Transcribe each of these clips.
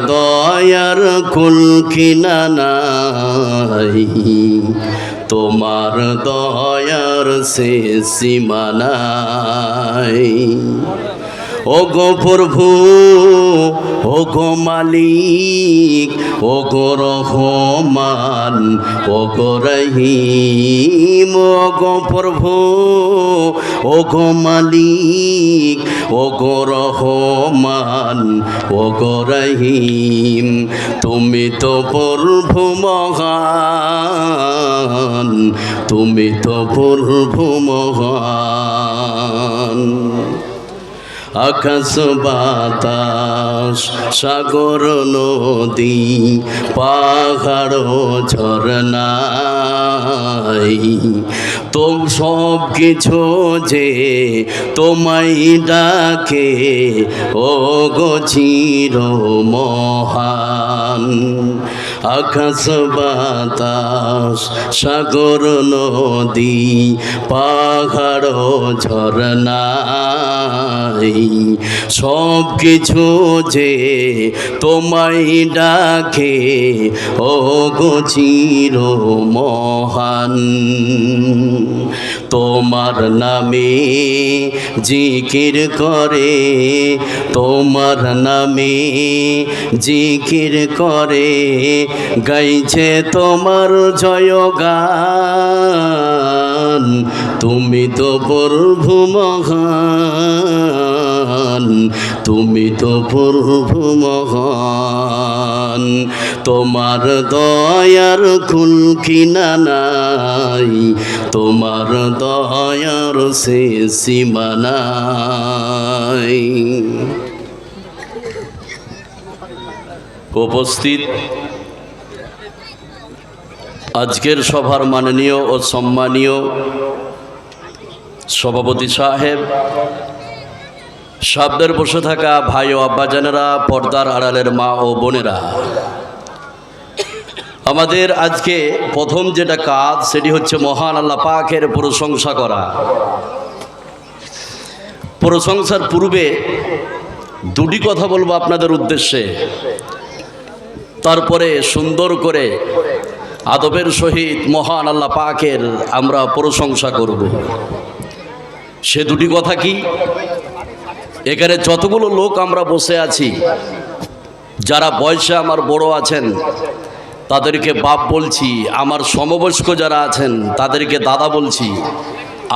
দয়ার কুল কিনানাই, তোমার দয়ার শেষ সীমানাই। ও গো প্রভু, ও গো মালিক, ও গো রহমান, ও গো রহিম। ও গো প্রভু, ও গো মালিক, ও গো রহমান, ও গো রহিম। তুমি তো প্রভু মহান, তুমি তো প্রভু মহান। আকাশ বাতাস সাগর নদী পাহাড় ঝরনাই, তো সব কিছু যে তোমায় ডাকে, ও গো চির মহান। আকাশ বাতাস সাগর নদী পাহাড় ঝরনাই, সব কিছু যে তোমায় ডাকে, ও গো চির মহান। তোমার নামে জিকির করে, তোমার নামে জিকির করে, গাইছে তোমার জয়গান। তুমি তো প্রভু মহান, তুমি তো প্রভু মহান। তোমার দয়ার কুল কিনানাই, তোমার দয়ার শেষ সীমানাই। উপস্থিত আজকের সভার মাননীয় ও সম্মানীয় সভাপতি সাহেব, সামনের বসে থাকা ভাই ও আব্বাজানেরা, পর্দার আড়ালের মা ও বোনেরা, আমাদের আজকে প্রথম যেটা কাজ সেটি হচ্ছে মহান আল্লাহ পাকের প্রশংসা করা। প্রশংসার পূর্বে দুটি কথা বলবো আপনাদের উদ্দেশ্যে, তারপরে সুন্দর করে আদবের সহিত মহান আল্লাহ পাকের আমরা প্রশংসা করব। সে দুটি কথা কি? এখানে যতগুলো লোক আমরা বসে আছি, যারা বয়সে আমার বড় আছেন তাদেরকে বাপ বলছি, আমার সমবয়স্ক যারা আছেন তাদেরকে দাদা বলছি,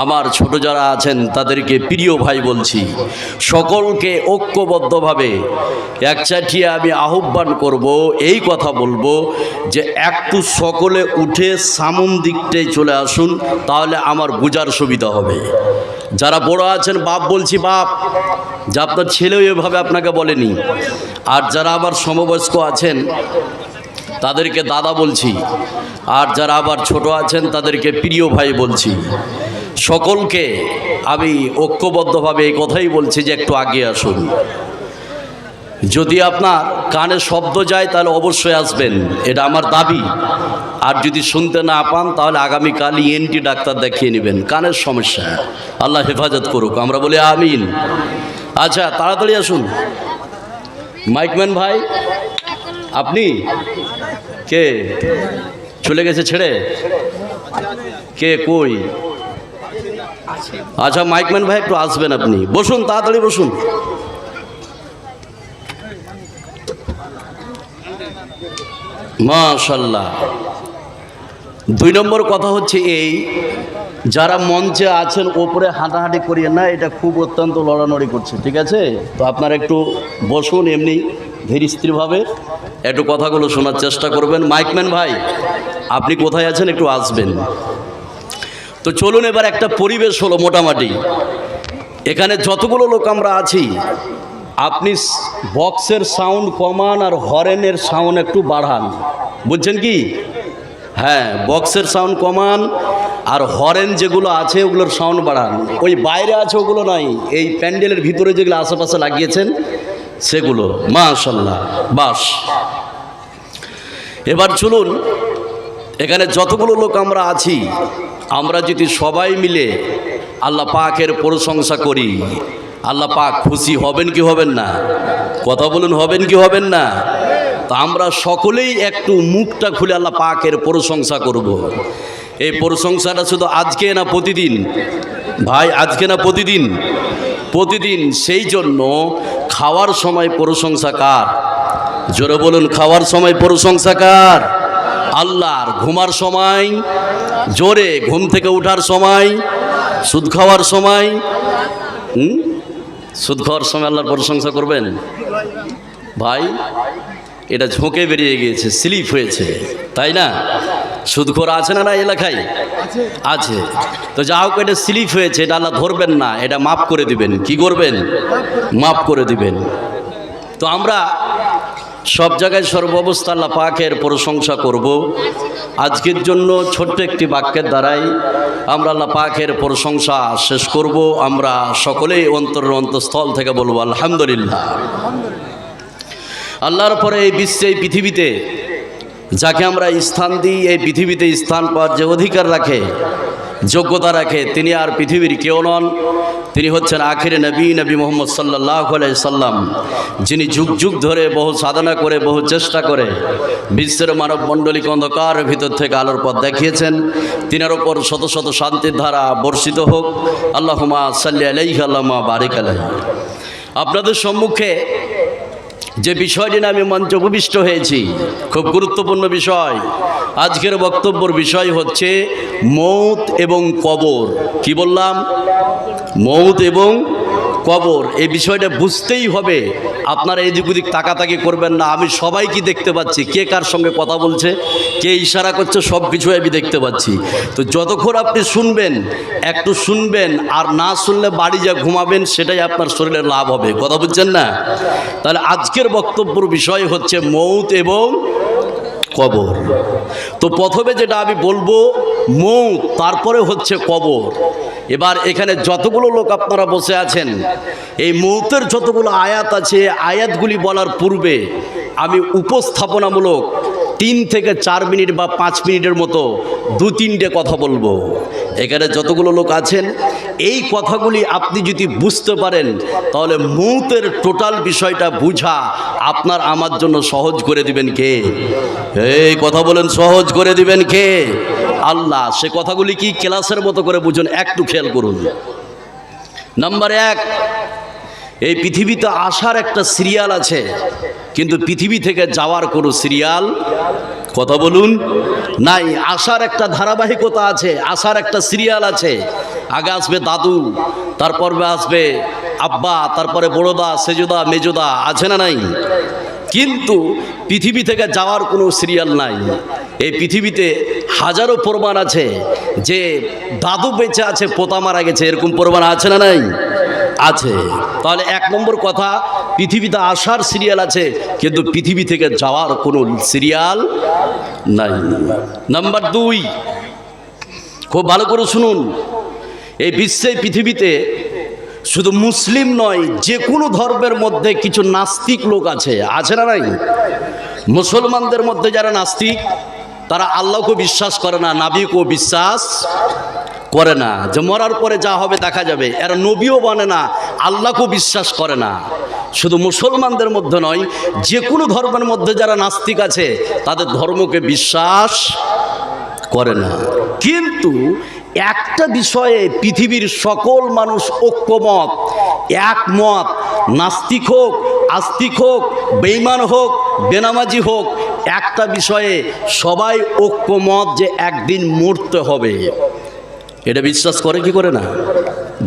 আমার ছোট যারা আছেন তাদেরকে প্রিয় ভাই বলছি। সকলকে ঐক্যবদ্ধভাবে একচাটিয়ে আমি আহ্বান করব, এই কথা বলবো যে একটু সকলে উঠে সামন দিকটায় চলে আসুন, তাহলে আমার বোঝার সুবিধা হবে। যারা বড় আছেন বাপ বলছি, বাপ, যে আপনার ছেলেও এভাবে আপনাকে বলেনি। আর যারা আবার সমবয়স্ক আছেন তাদেরকে দাদা বলছি, আর যারা আবার ছোট আছেন তাদেরকে প্রিয় ভাই বলছি। সকলকে আমি ঐক্যবদ্ধভাবে এই কথাই বলছি যে একটু আগে আসুন। যদি আপনার কানে শব্দ যায় তাহলে অবশ্যই আসবেন, এটা আমার দাবি। আর যদি শুনতে না পান তাহলে আগামীকাল ইএনটি ডাক্তার দেখিয়ে নেবেন, কানের সমস্যা। আল্লাহ হেফাজত করুক, আমরা বলি আমিন। আচ্ছা, তাড়াতাড়ি আসুন। মাইকম্যান ভাই, আপনি কে চলে গেছে ছেড়ে? কে কই? আচ্ছা, মাইকম্যান ভাই একটু আসবেন, আপনি বসুন, তাড়াতাড়ি বসুন। মাশাআল্লাহ। 2 নম্বর কথা হচ্ছে এই, যারা মঞ্চে আছেন ওপরে হাঁটাহাঁটি করিয়ে না, এটা খুব অত্যন্ত লড়ানড়ি করছে, ঠিক আছে? তো আপনারা একটু বসুন, এমনি ধীর স্থিরভাবে একটু কথাগুলো শোনার চেষ্টা করবেন। মাইকম্যান ভাই, আপনি কোথায় আছেন? একটু আসবেন। তো চলুন, এবার একটা পরিবেশ হলো মোটামুটি। এখানে যতগুলো লোক আমরা আছি, আপনি বক্সের সাউন্ড কমান আর হরেনের সাউন্ড একটু বাড়ান, বুঝছেন কি? হ্যাঁ, বক্সের সাউন্ড কমান আর হরেন যেগুলো আছে ওগুলোর সাউন্ড বাড়ান। ওই বাইরে আছে ওগুলো নাই, এই প্যান্ডেলের ভিতরে যেগুলো আশেপাশে লাগিয়েছেন সেগুলো। মাশাআল্লাহ, বাস। এবার চলুন, এখানে যতগুলো লোক আমরা আছি, আমরা যদি সবাই মিলে আল্লাহ পাকের প্রশংসা করি, আল্লাহ পাক খুশি হবেন কি হবেন না? কথা বলুন, হবেন কি হবেন না? তো আমরা সকলেই একটু মুখটা খুলে আল্লাহ পাকের প্রশংসা করব। এই প্রশংসাটা শুধু আজকে না প্রতিদিন? ভাই, আজকে না প্রতিদিন? প্রতিদিন। সেই জন্য খাওয়ার সময় প্রশংসা কার? জোরে বলুন, খাওয়ার সময় প্রশংসা কার? আল্লাহর। ঘুমার সময়, জোরে, ঘুম থেকে ওঠার সময়, সুদ খাওয়ার সময়, সুদ খাওয়ার সময় আল্লাহর প্রশংসা করবেন? ভাই, এটা ঝোঁকে বেরিয়ে গিয়েছে, স্লিপ হয়েছে, তাই না? সুদখোর আছে না না এলাকায়? আছে। তো যা হোক, এটা স্লিপ হয়েছে, এটা আল্লাহ ধরবেন না, এটা মাফ করে দিবেন। কি করবেন? মাফ করে দিবেন। তো আমরা সব জায়গায় সর্বাবস্থা আল্লাহ পাকের প্রশংসা করব। আজকের জন্য ছোট্ট একটি বাক্যের দ্বারাই আমরা আল্লাহ পাকের প্রশংসা শেষ করব। আমরা সকলেই অন্তরের অন্তঃস্থল থেকে বলবো আলহামদুলিল্লাহ। আল্লাহর পরে এই বিশ্বে, এই পৃথিবীতে যাকে আমরা স্থান দিই, এই পৃথিবীতে স্থান পাওয়ার যে অধিকার রাখে, যোগ্যতা রাখে, তিনি আর পৃথিবীর কেউ নন। তিনি হচ্ছেন আখিরে নবী, নবী মোহাম্মদ সাল্লাল্লাহু আলাইহি সাল্লাম, যিনি যুগ যুগ ধরে বহু সাধনা করে, বহু চেষ্টা করে বিশ্বের মানব মণ্ডলীকে অন্ধকারের ভিতর থেকে আলোর পথ দেখিয়েছেন। তিনার ওপর শত শত শান্তির ধারা বর্ষিত হোক। আল্লাহুম্মা সাল্লি আলাইহি আল্লাহুম্মা বারিক আলাইহি। আপনাদের সম্মুখে যে বিষয়টি নিয়ে আমি মঞ্চ উপবিষ্ট হয়েছি, খুব গুরুত্বপূর্ণ বিষয়। আজকের বক্তব্যের বিষয় হচ্ছে মৌত এবং কবর। কি বললাম? মৌত এবং কবর। এই বিষয়টা বুঝতেই হবে। আপনারা এদিক ওদিক তাকাতাকি করবেন না। আমি সবাইকে দেখতে পাচ্ছি, কে কার সঙ্গে কথা বলছে, কে ইশারা করছে, সব কিছু আমি দেখতে পাচ্ছি। তো যতক্ষণ আপনি শুনবেন, একটু শুনবেন, আর না শুনলে বাড়ি যা ঘুমাবেন, সেটাই আপনার শরীরের লাভ হবে। কথা বুঝছেন না? তাহলে আজকের বক্তব্যের বিষয় হচ্ছে মৌত এবং কবর। তো প্রথমে যেটা আমি বলবো মৌত, তারপরে হচ্ছে কবর। এবার এখানে যতগুলো লোক আপনারা বসে আছেন, এই মৌতের যতগুলো আয়াত আছে, আয়াতগুলি বলার পূর্বে আমি উপস্থাপনামূলক 3 থেকে 4 মিনিট বা 5 মিনিটের মতো 2-3টে কথা বলবো। এখানে যতগুলো লোক আছেন, এই কথাগুলি আপনি যদি বুঝতে পারেন, তাহলে মৌতের টোটাল বিষয়টা বুঝা আপনার আমার জন্য সহজ করে দিবেন কে? এই কথা বলেন, সহজ করে দিবেন কে? আল্লাহ। সে কথাগুলি কি ক্লাসের মতো করে বুঝুন, একটু খেয়াল করুন। নাম্বার 1, এই পৃথিবীতে আসার একটা সিরিয়াল আছে, কিন্তু পৃথিবী থেকে যাওয়ার কোনো সিরিয়াল, কথা বলুন, নাই। আসার একটা ধারাবাহিকতা আছে, আসার একটা সিরিয়াল আছে। আগে আসবে দাদু, তারপর আসবে আব্বা, তারপরে বড়দা, সেজদা, মেজদা, আছে না নাই? কিন্তু পৃথিবী থেকে যাওয়ার কোনো সিরিয়াল নাই। এই পৃথিবীতে হাজারো প্রমাণ আছে যে দাদু বেঁচে আছে, পোতা মারা গেছে, এরকম প্রমাণ আছে না নাই? আছে। তাহলে 1 নম্বর কথা, পৃথিবীতে আসার সিরিয়াল আছে, কিন্তু পৃথিবী থেকে যাওয়ার কোনো সিরিয়াল নাই। নাম্বার 2, খুব ভালো করে শুনুন। এই বিশ্বে, পৃথিবীতে শুধু মুসলিম নয়, যে কোনো ধর্মের মধ্যে কিছু নাস্তিক লোক আছে, আছে না নাই? মুসলমানদের মধ্যে যারা নাস্তিক, তারা আল্লাহকে বিশ্বাস করে না, নবীকেও বিশ্বাস করে না, যে মরার পরে যা হবে দেখা যাবে। এরা নবীও মানে না, আল্লাহকেও বিশ্বাস করে না। শুধু মুসলমানদের মধ্যে নয়, যে কোনো ধর্মের মধ্যে যারা নাস্তিক আছে, তাদের ধর্মকে বিশ্বাস করে না। কিন্তু একটা বিষয়ে পৃথিবীর সকল মানুষ ঐক্যমত, একমত। নাস্তিক হোক, আস্তিক হোক, বেঈমান হোক, বেনামাজি হোক, একটা বিষয়ে সবাই ঐক্যমত যে একদিন মরতে হবে। এটা বিশ্বাস করে কি করে না?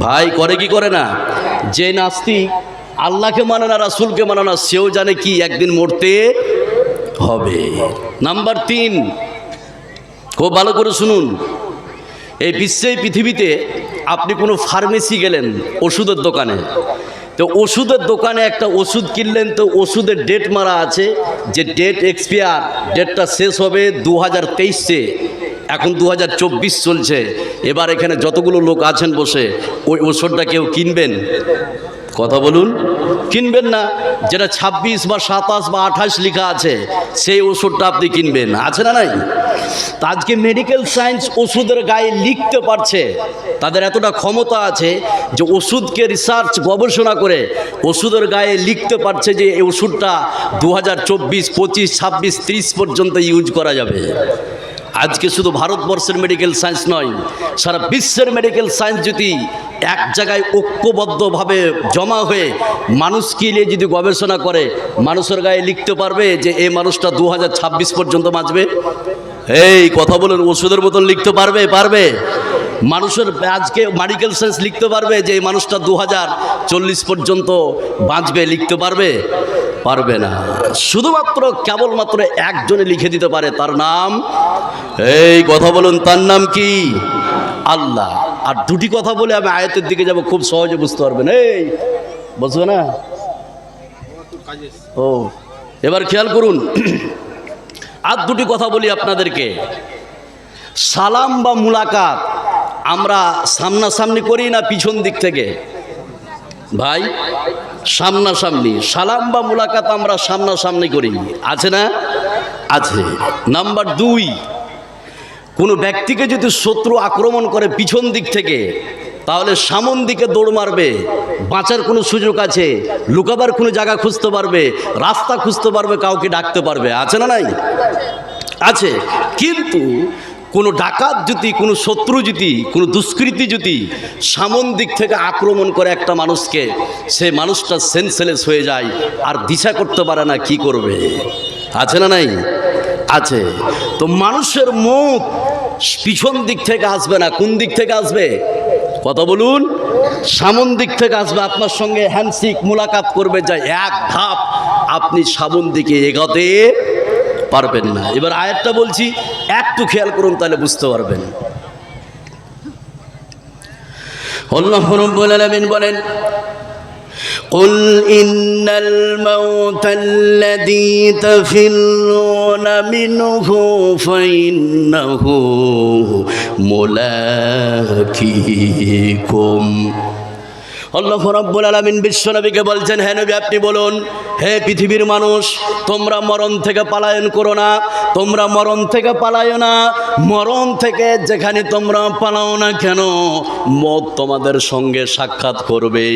ভাই, করে কি করে না? যে নাস্তিক আল্লাহকে মানে না, রাসূলকে মানে না, সেও জানে কি একদিন মরতে হবে। নাম্বার 3, খুব ভালো করে শুনুন। এই বিশ্বে, পৃথিবীতে আপনি কোনো ফার্মেসি গেলেন, ওষুধের দোকানে, তো ওষুধের দোকানে একটা ওষুধ কিনলেন, তো ওষুধের ডেট মারা আছে যে ডেট এক্সপায়ার, ডেটটা শেষ হবে 2023-এ। এখন 2024 চলছে, এবার এখানে যতগুলো লোক আছেন বসে, ওই ওষুধটা কেউ কিনবেন? কথা বলুন, কিনবেন না। যেটা 26 বা 27 বা 28 লেখা আছে সেই ওষুধটা আপনি কিনবেন, আছে না নাই? তা আজকে মেডিকেল সায়েন্স ওষুধের গায়ে লিখতে পারছে, তাদের এতটা ক্ষমতা আছে যে ওষুধকে রিসার্চ গবেষণা করে ওষুধের গায়ে লিখতে পারছে যে এই ওষুধটা 2024, 25, 26, 30 পর্যন্ত ইউজ করা যাবে। আজকে শুধু ভারতবর্ষের মেডিকেল সায়েন্স নয়, সারা বিশ্বের মেডিকেল সায়েন্স যদি এক জায়গায় ঐক্যবদ্ধভাবে জমা হয়ে মানুষকে নিয়ে যদি গবেষণা করে, মানুষের গায়ে লিখতে পারবে যে এই মানুষটা 2026 পর্যন্ত বাঁচবে। এই কথা বলুন, ওষুধের মতন লিখতে পারবে? পারবে। মানুষের আজকে মেডিকেল সায়েন্স লিখতে পারবে যে এই মানুষটা 2040 পর্যন্ত বাঁচবে, লিখতে পারবে? পারবে না। শুধুমাত্র কেবলমাত্র একজনে লিখে দিতে পারে, তার নাম, এই কথা বলুন, তার নাম কি? আল্লাহ। আর দুটি কথা বলে আমি আয়াতের দিকে যাব, খুব সহজে বুঝতে পারবেন। এই বুঝবে না? ও এবার খেয়াল করুন, আর দুটি কথা বলি আপনাদেরকে। সালাম বা মুলাকাত আমরা সামনাসামনি করি না পিছন দিক থেকে? ভাই, সামনাসামনি। সালাম বা মুলাকাত আমরা সামনাসামনি করি, আছে না? আছে। নাম্বার 2, কোনো ব্যক্তিকে যদি শত্রু আক্রমণ করে পিছন দিক থেকে, তাহলে সামন দিকে দৌড় মারবে, বাঁচার কোনো সুযোগ আছে, লুকাবার কোনো জায়গা খুঁজতে পারবে, রাস্তা খুঁজতে পারবে, কাউকে ডাকতে পারবে, আছে না নাই? আছে। কিন্তু কোনো ডাকাত যদি, কোনো শত্রু যদি, কোনো দুষ্কৃতী যদি সামন দিক থেকে আক্রমণ করে একটা মানুষকে, সে মানুষটা সেন্সলেস হয়ে যায়, আর দিশা করতে পারে না কি করবে, আছে না নাই? আছে। তো মানুষের মুখ পিছন দিক থেকে আসবে না, কোন দিক থেকে আসবে? কথা বলুন, সামন দিক থেকে আসবে। আপনার সঙ্গে হ্যান্ডশেক মুলাকাত করবে, যায় এক ধাপ আপনি সামন দিকে এগোতে পারবেন না। এবার আয়াতটা বলছি, একটু খেয়াল করুন, তাহলে বুঝতে পারবেন। আল্লাহ রাব্বুল আলামিন বলেন, قل إن الموت الذي تفرون منه فإنه ملاقيكم। আল্লাহ রাব্বুল আলামিন বিশ্বনবীকে বলছেন, হে নবী আপনি বলুন, হে পৃথিবীর মানুষ, তোমরা মরণ থেকে পালায়ন করো না, তোমরা মরণ থেকে পালায়ো না। মরণ থেকে যেখানে তোমরা পালাও না কেন, মত তোমাদের সঙ্গে সাক্ষাৎ করবে,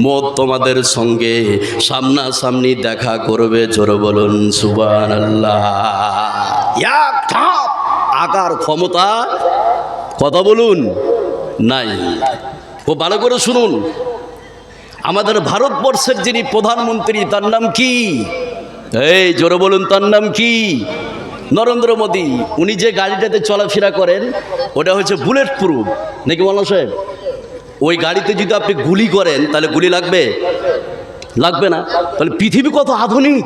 মত তোমাদের সঙ্গে সামনাসামনি দেখা করবে। জোরে বলুন সুবহানাল্লাহ। এক ধাপ আগার ক্ষমতা, কথা বলুন, নাই। খুব ভালো করে শুনুন, আমাদের ভারতবর্ষের যিনি প্রধানমন্ত্রী, তার নাম কি? এই জোরে বলুন, তার নাম কি? নরেন্দ্র মোদী। উনি যে গাড়িটাতে চলাফেরা করেন ওটা হচ্ছে বুলেট প্রুফ, নাকি মৌলানা সাহেব? ওই গাড়িতে যদি আপনি গুলি করেন তাহলে গুলি লাগবে? লাগবে না। তাহলে পৃথিবী কত আধুনিক,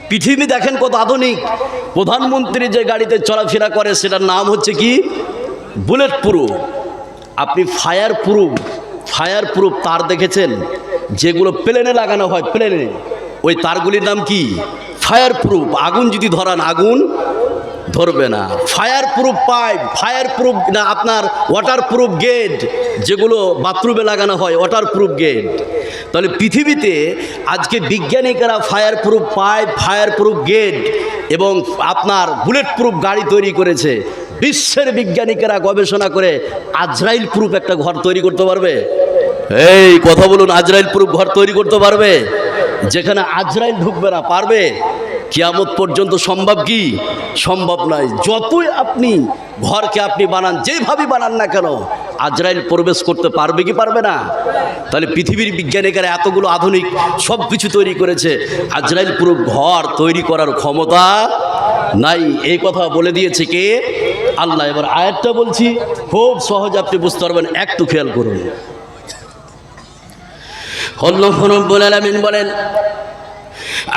পৃথিবী দেখেন কত আধুনিক। প্রধানমন্ত্রী যে গাড়িতে চলাফেরা করে সেটার নাম হচ্ছে কি? Bullet proof. আপনি ফায়ার প্রুফ তার দেখেছেন? যেগুলো প্লেনে লাগানো হয়, প্লেনে, ওই তারগুলির নাম কি? Fire proof. আগুন যদি ধরান আগুন ধরবে না। Fire proof pipe, fire proof না, আপনার ওয়াটার প্রুফ গেট, যেগুলো বাথরুমে লাগানো হয়, ওয়াটার প্রুফ গেট। তাহলে পৃথিবীতে আজকে বিজ্ঞানীরা fire proof pipe, fire proof gate এবং আপনার বুলেট প্রুফ গাড়ি তৈরি করেছে। বিশ্বের বিজ্ঞানীরা গবেষণা করে আজরাইল প্রুফ একটা ঘর তৈরি করতে পারবে। এই কথা বলুন, আজরাইল প্রুফ ঘর তৈরি করতে পারবে? যেখানে আজরাইল ঢুকবে না, পারবে? কিয়ামত পর্যন্ত সম্ভব কি? সম্ভব নয়। যতই আপনি ঘরকে আপনি বানান, যেভাবে বানান না কেন, আজরাইল প্রবেশ করতে পারবে কি পারবে না? তাহলে পৃথিবীর বিজ্ঞানীরা এতগুলো আধুনিক সব কিছু তৈরি করেছে, আজরাইল প্রুফ ঘর তৈরি করার ক্ষমতা নাই। এই কথা বলে দিয়েছে কে? আল্লাহ। এবার আয়াতটা বলছি, খুব সহজ আপনি বুঝতে পারবেন, একটু খেয়াল করুন। আল্লাহ রাব্বুল আলামিন বলেন,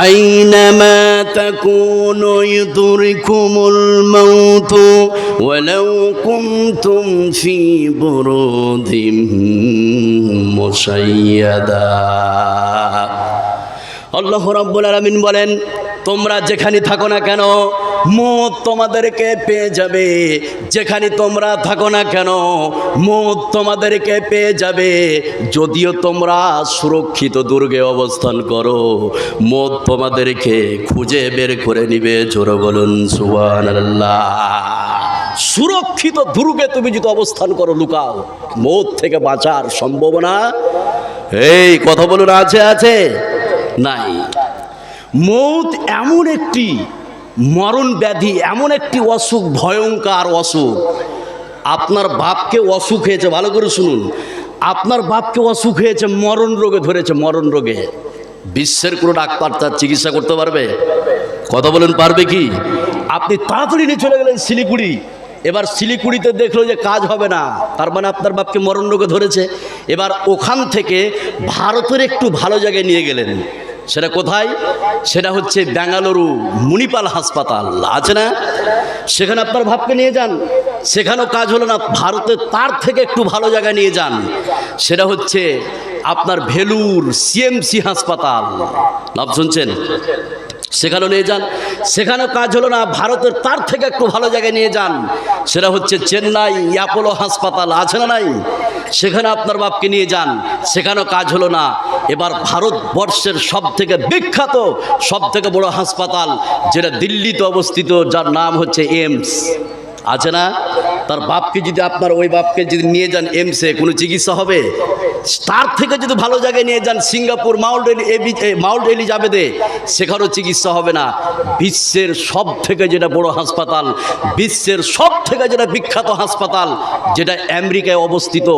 আইনামা তাকুনু ইউদরিকুমুল মাউতু ওয়ালাউ কুনতুম ফি বুরুদিম মুশাইয়াদা। আল্লাহ রাব্বুল আলামিন বলেন, তোমরা যেখানে থাকো না কেন মৌত তোমাদেরকে পেয়ে যাবে। যেখানে তোমরা থাকো না কেন মৌত তোমাদেরকে পেয়ে যাবে। যদিও তোমরা সুরক্ষিত দুর্গে অবস্থান করো, মৌত তোমাদেরকে খুঁজে বের করে নিবে। জোরে বলুন সুবহানাল্লাহ। সুরক্ষিত দুর্গে তুমি যদি অবস্থান করো, লুকাও, মৌত থেকে বাঁচার সম্ভাবনা এই কথা বলুন আছে আছে নাই। মৌত এমন একটি মরণ ব্যাধি, এমন একটি অসুখ, ভয়ঙ্কর অসুখ। আপনার বাপকে অসুখ হয়েছে, ভালো করে শুনুন, আপনার বাপকে অসুখ হয়েছে, মরণ রোগে ধরেছে, মরণ রোগে। বিশ্বের কোনো ডাক্তার তার চিকিৎসা করতে পারবে? কথা বলুন পারবে কি? আপনি তাড়াতাড়ি নিয়ে চলে গেলেন শিলিগুড়ি, এবার শিলিগুড়িতে দেখলো যে কাজ হবে না, তার মানে আপনার বাপকে মরণ রোগে ধরেছে। এবার ওখান থেকে ভারতের একটু ভালো জায়গায় নিয়ে গেলেন। সেটা কোথায়? সেটা হচ্ছে বেঙ্গালুরু মণিপাল হাসপাতাল আছে না, সেখানে আপনার বাপকে নিয়ে যান, সেখানেও কাজ হলো না। ভারতের তার থেকে একটু ভালো জায়গায় নিয়ে যান, সেটা হচ্ছে আপনার ভেলুর সিএমসি হাসপাতাল, নাম শুনছেন? সেখানেও নিয়ে যান, সেখানেও কাজ হলো না। ভারতের তার থেকে একটু ভালো জায়গায় নিয়ে যান, সেটা হচ্ছে চেন্নাই অ্যাপোলো হাসপাতাল আছে না নাই, সেখানে আপনার বাপকে নিয়ে যান, সেখানেও কাজ হলো না। এবার ভারতবর্ষের সব থেকে বিখ্যাত, সব থেকে বড় হাসপাতাল যেটা দিল্লিতে অবস্থিত, যার নাম হচ্ছে এইমস আছে না, তার বাপকে যদি আপনার ওই বাপকে যদি নিয়ে যান এইমসে, কোনো চিকিৎসা হবে? তার থেকে যদি ভালো জায়গায় নিয়ে যান সিঙ্গাপুর মাউন্ট এলিজাবেথে, সেখানেও চিকিৎসা হবে না। বিশ্বের সব থেকে যেটা বড় হাসপাতাল, বিশ্বের সব থেকে যেটা বিখ্যাত হাসপাতাল, যেটা আমেরিকায় অবস্থিত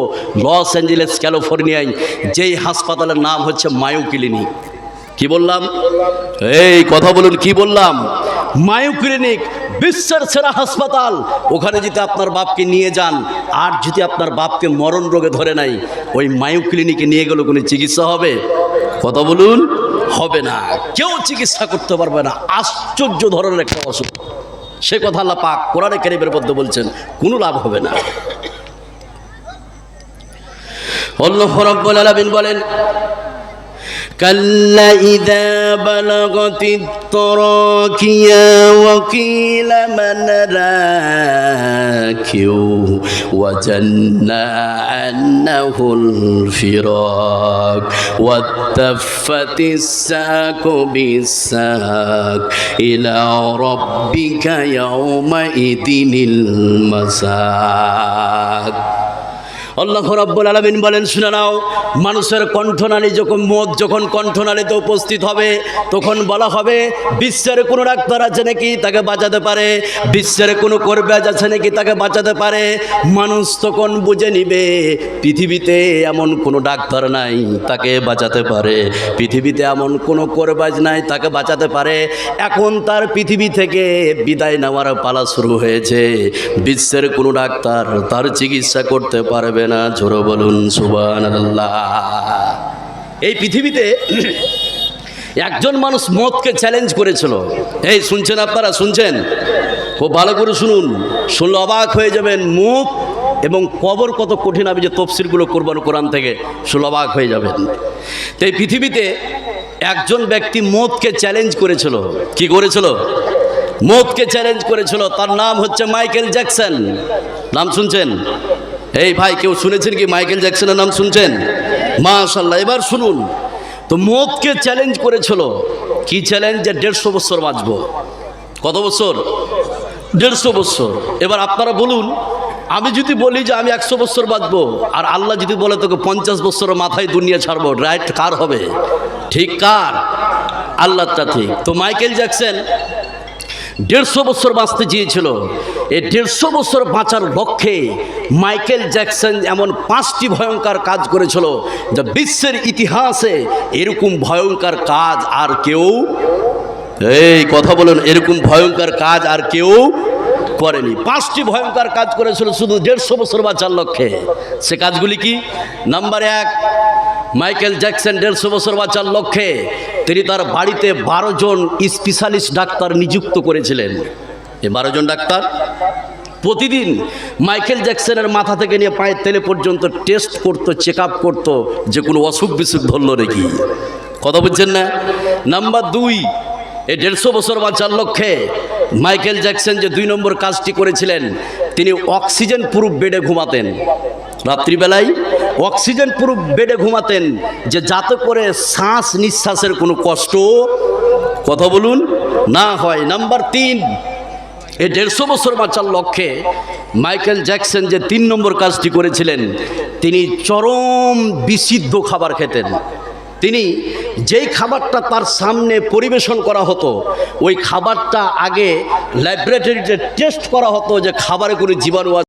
লস অ্যাঞ্জেলেস ক্যালিফোর্নিয়ায়, যেই হাসপাতালের নাম হচ্ছে মায়ো ক্লিনিক। কি বললাম? এই কথা বলুন, কি বললাম? মায়ো ক্লিনিক বিশ্বের সেরা হাসপাতাল। ওখানে যদি আপনার বাপকে নিয়ে যান, আর যদি আপনার বাপকে মরণ রোগে ধরে নাই, ওই মায়ো ক্লিনিকে নিয়ে গেলে কোনো চিকিৎসা হবে? কথা বলুন, হবে না, কেউ চিকিৎসা করতে পারবে না। আশ্চর্য ধরনের একটা অসুখ, সে কথা আল্লাহ পাক কোরআনে কারীমের মধ্যে বলছেন, কোনো লাভ হবে না। আল্লাহ রাব্বুল আলামিন বলেন, كلا إذا بلغت التراكيا وقيل من راك وجن عنه الفراق والتفت الساق بالساق إلى ربك يومئذ المساق। আল্লাহ রাব্বুল আলামিন বলেন, শুনে নাও, মানুষের কণ্ঠনালী যখন মত যখন কণ্ঠনালীতে উপস্থিত হবে, তখন বলা হবে বিশ্বের কোনো ডাক্তার আছে নাকি তাকে বাঁচাতে পারে, বিশ্বের কোনো কবিরাজ আছে নাকি তাকে বাঁচাতে পারে। মানুষ তখন বুঝে নিবে পৃথিবীতে এমন কোনো ডাক্তার নাই তাকে বাঁচাতে পারে, পৃথিবীতে এমন কোনো কবিরাজ নাই তাকে বাঁচাতে পারে। এখন তার পৃথিবী থেকে বিদায় নেওয়ার পালা শুরু হয়েছে। বিশ্বের কোনো ডাক্তার তার চিকিৎসা করতে পারবে না। জোরে বলুন সুবহানাল্লাহ। এই পৃথিবীতে একজন মানুষ মতকে চ্যালেঞ্জ করেছিল। এই শুনছেন আপনারা? শুনছেন? খুব ভালো করে শুনুন, শুনলে অবাক হয়ে যাবেন। মত এবং কবর কত কঠিন, আমি যে তফসিরগুলো করবান কোরআন থেকে, শুনলে অবাক হয়ে যাবেন। তো এই পৃথিবীতে একজন ব্যক্তি মতকে চ্যালেঞ্জ করেছিল। কি করেছিল? মতকে চ্যালেঞ্জ করেছিল। তার নাম হচ্ছে মাইকেল জ্যাকসন। নাম শুনছেন? এই ভাই, কেউ শুনেছেন কি মাইকেল জ্যাকসনের নাম শুনছেন? মাশাআল্লাহ। এবার শুনুন, তো মতকে চ্যালেঞ্জ করেছিল। কি চ্যালেঞ্জ? যে 150 বছর বাঁচব। কত বছর? 150 বছর। এবার আপনারা বলুন, আমি যদি বলি যে আমি 100 বছর বাঁচবো, আর আল্লাহ যদি বলে তোকে 50 বছরের মাথায় দুনিয়া ছাড়বো, রাইট কার হবে? ঠিক কার? আল্লাহটা ঠিক। তো মাইকেল জ্যাকসন 150 বছর বাঁচতে চেয়েছিল। এই 150 বছর বাঁচার লক্ষ্যে মাইকেল জ্যাকসন এমন 5টি ভয়ঙ্কর কাজ করেছিল, যা বিশ্বের ইতিহাসে এরকম ভয়ঙ্কর কাজ আর কেউ, এই কথা বলুন, এরকম ভয়ঙ্কর কাজ আর কেউ করেনি। 5টি ভয়ঙ্কর কাজ করেছিল শুধু 150 বছর বাঁচার লক্ষ্যে। সে কাজগুলি কি? নাম্বার 1, মাইকেল জ্যাকসন 150 বছর বাঁচার লক্ষ্যে তিনি তার বাড়িতে 12 জন স্পেশালিস্ট ডাক্তার নিযুক্ত করেছিলেন। এই 12 জন ডাক্তার প্রতিদিন মাইকেল জ্যাকসনের মাথা থেকে নিয়ে পায়ের তেলে পর্যন্ত টেস্ট করতো, চেক আপ করতো, যে কোনো অসুখ বিসুখ ধরল নাকি। কথা বুঝছেন না? নাম্বার 2, এই 150 বছর বাঁচার লক্ষ্যে মাইকেল জ্যাকসন যে 2 নম্বর কাজটি করেছিলেন, তিনি অক্সিজেন প্রুফ বেডে ঘুমাতেন। রাত্রিবেলায় অক্সিজেন প্রুফ বেডে ঘুমাতেন, যে যাতে করে শ্বাস নিঃশ্বাসের কোনো কষ্ট, কথা বলুন, না হয়। নাম্বার 3, এই 150 বছর বাঁচার লক্ষ্যে মাইকেল জ্যাকসন যে 3 নম্বর কাজটি করেছিলেন, তিনি চরম বিশুদ্ধ খাবার খেতেন। তিনি যেই খাবারটা তার সামনে পরিবেশন করা হতো, ওই খাবারটা আগে ল্যাবরেটরিতে টেস্ট করা হতো যে খাবারে কোনো জীবাণু আছে